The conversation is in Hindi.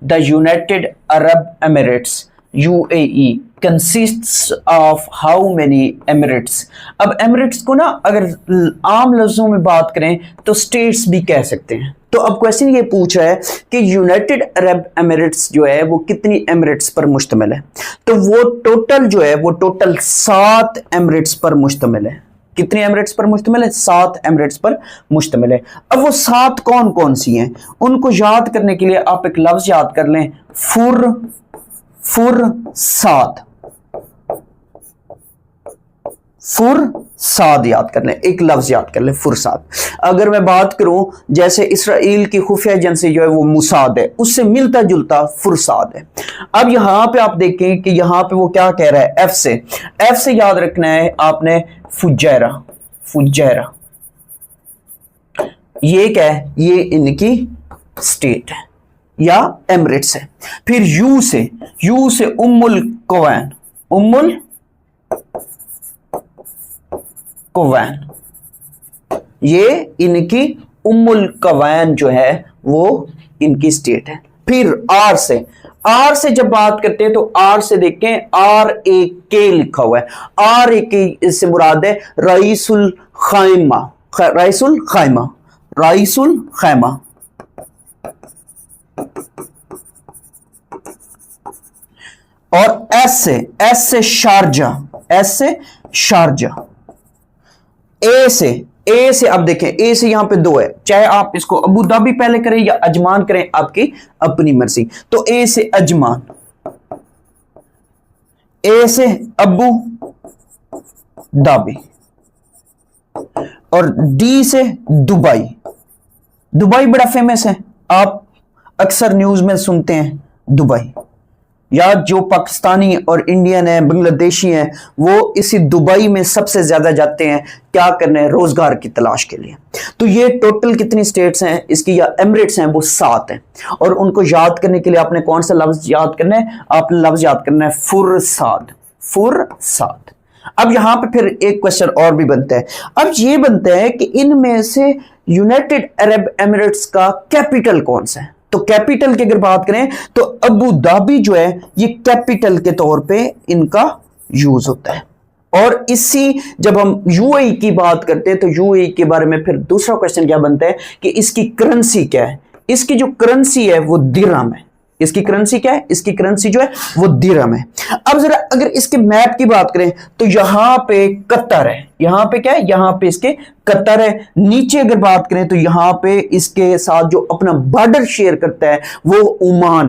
The United Arab Emirates UAE consists of how many Emirates. अब एमिरेट्स को ना अगर आम लफ्जों में बात करें तो स्टेट्स भी कह सकते हैं। तो अब क्वेश्चन ये पूछ रहा है कि यूनाइटेड अरब एमिरेट्स जो है वो कितनी एमिरेट्स पर मुश्तमिल है। तो वो टोटल जो है वो टोटल 7 एमिरेट्स पर मुश्तमिल है। कितनी एमिरेट्स पर मुश्तमिल है? 7 एमिरेट्स पर मुश्तमिल है। अब वो 7 कौन कौन सी हैं, उनको याद करने के लिए आप एक लफ्ज याद कर लें, फुरसाद। फुरसाद याद कर लें, एक लफ्ज याद कर लें, फुरसाद। अगर मैं बात करूं जैसे इसराइल की खुफिया एजेंसी जो है वो मुसाद है, उससे मिलता जुलता फुरसाद है। अब यहां पे आप देखें कि यहां पे वो क्या कह रहा है, एफ से याद रखना है आपने, फुजैरा। फुजैरा ये क्या है? ये इनकी स्टेट है या एमिरेट्स है। फिर यू से उम्मुल कवैन। उम्मुल कवैन ये इनकी उम्मुल कवैन जो है वो इनकी स्टेट है। फिर आर से जब बात करते हैं तो आर से देखें, RAK लिखा हुआ है। RAK से मुराद है रईसुल खैमा। रईसुल खैमा, रईसुल खैमा। और एस से शारजा। एस से शारजा। ए से अब देखें, ए से यहां पे 2 है, चाहे आप इसको अबू धाबी पहले करें या अजमान करें, आपकी अपनी मर्जी। तो ए से अजमान, ए से अबू धाबी, और डी से दुबई। दुबई बड़ा फेमस है, आप अक्सर न्यूज में सुनते हैं दुबई। या जो पाकिस्तानी और इंडियन है, बांग्लादेशी हैं, वो इसी दुबई में सबसे ज्यादा जाते हैं क्या करने, रोजगार की तलाश के लिए। तो ये टोटल कितनी स्टेट्स हैं इसकी या एमिरेट्स हैं, वो 7 हैं। और उनको याद करने के लिए आपने कौन सा लफ्ज याद करना है? आपने लफ्ज याद करना है फुरसाद। फुरसाद। अब यहां पे फिर एक क्वेश्चन और भी बनता है। अब ये बनता है कि इनमें से यूनाइटेड अरब एमिरेट्स का कैपिटल कौन सा है? तो कैपिटल की अगर बात करें तो अबू धाबी जो है ये कैपिटल के तौर पे इनका यूज होता है। और इसी जब हम यूएई की बात करते हैं तो यूएई के बारे में फिर दूसरा क्वेश्चन क्या बनता है कि इसकी करेंसी क्या है? इसकी जो करेंसी है वो दिरहम है। इसकी करेंसी क्या है? इसकी करेंसी जो है वो दिरहम है। अब जरा अगर इसके मैप की बात करें तो यहां पे कतर है। यहां पे क्या है? यहां पे इसके कतर है। नीचे अगर बात करें तो यहां पे इसके साथ जो अपना बॉर्डर शेयर करता है वो ओमान